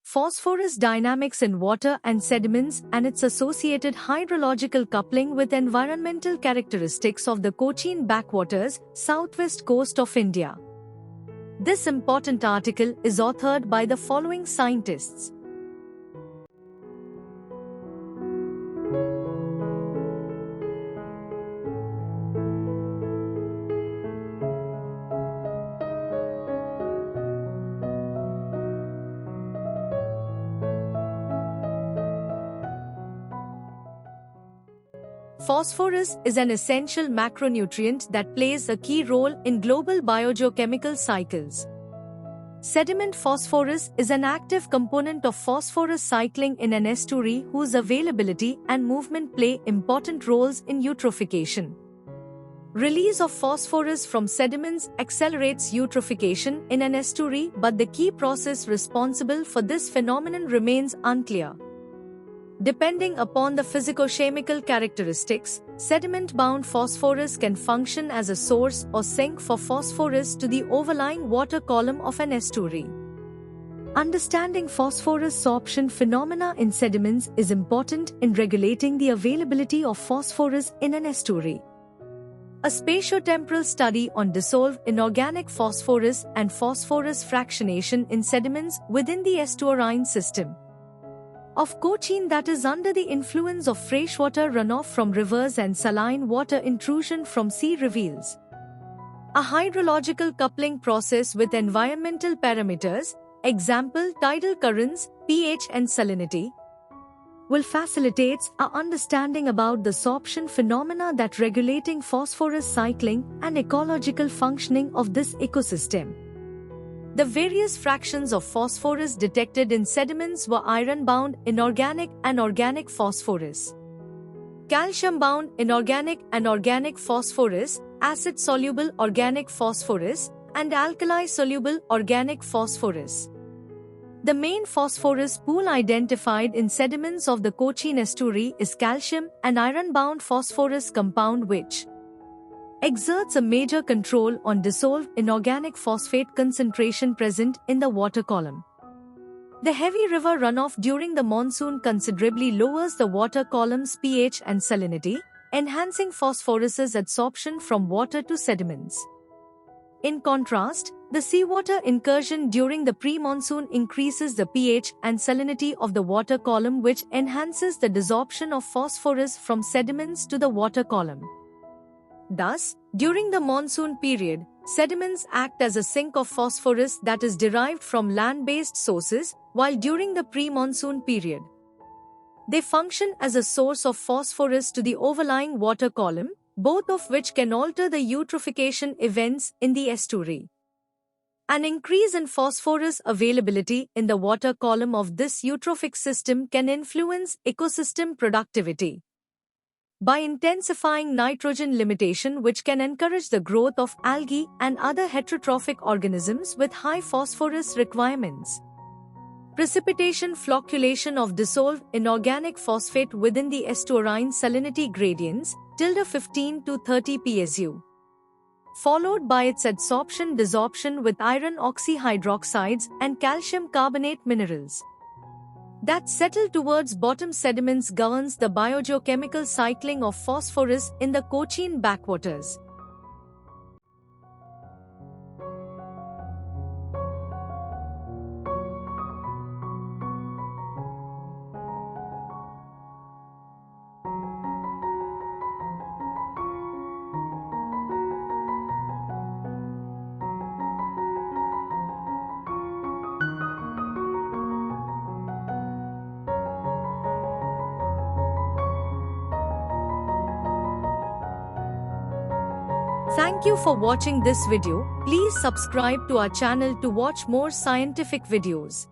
phosphorus dynamics in water and sediments and its associated hydrological coupling with environmental characteristics of the Cochin backwaters, southwest coast of India. This important article is authored by the following scientists. Phosphorus is an essential macronutrient that plays a key role in global biogeochemical cycles. Sediment phosphorus is an active component of phosphorus cycling in an estuary whose availability and movement play important roles in eutrophication. Release of phosphorus from sediments accelerates eutrophication in an estuary, but the key process responsible for this phenomenon remains unclear. Depending upon the physicochemical characteristics, sediment-bound phosphorus can function as a source or sink for phosphorus to the overlying water column of an estuary. Understanding phosphorus sorption phenomena in sediments is important in regulating the availability of phosphorus in an estuary. A spatiotemporal study on dissolved inorganic phosphorus and phosphorus fractionation in sediments within the estuarine system of Cochin, that is under the influence of freshwater runoff from rivers and saline water intrusion from sea, reveals a hydrological coupling process with environmental parameters, example tidal currents, pH and salinity, will facilitate our understanding about the sorption phenomena that regulating phosphorus cycling and ecological functioning of this ecosystem. The various fractions of phosphorus detected in sediments were iron-bound inorganic and organic phosphorus, calcium-bound inorganic and organic phosphorus, acid-soluble organic phosphorus, and alkali-soluble organic phosphorus. The main phosphorus pool identified in sediments of the Cochin estuary is calcium and iron-bound phosphorus compound, which exerts a major control on dissolved inorganic phosphate concentration present in the water column. The heavy river runoff during the monsoon considerably lowers the water column's pH and salinity, enhancing phosphorus's adsorption from water to sediments. In contrast, the seawater incursion during the pre-monsoon increases the pH and salinity of the water column, which enhances the desorption of phosphorus from sediments to the water column. Thus, during the monsoon period, sediments act as a sink of phosphorus that is derived from land-based sources, while during the pre-monsoon period, they function as a source of phosphorus to the overlying water column, both of which can alter the eutrophication events in the estuary. An increase in phosphorus availability in the water column of this eutrophic system can influence ecosystem productivity by intensifying nitrogen limitation, which can encourage the growth of algae and other heterotrophic organisms with high phosphorus requirements. Precipitation flocculation of dissolved inorganic phosphate within the estuarine salinity gradients, (15 to 30 psu), followed by its adsorption-desorption with iron oxyhydroxides and calcium carbonate minerals that settle towards bottom sediments, governs the biogeochemical cycling of phosphorus in the Cochin backwaters. Thank you for watching this video. Please subscribe to our channel to watch more scientific videos.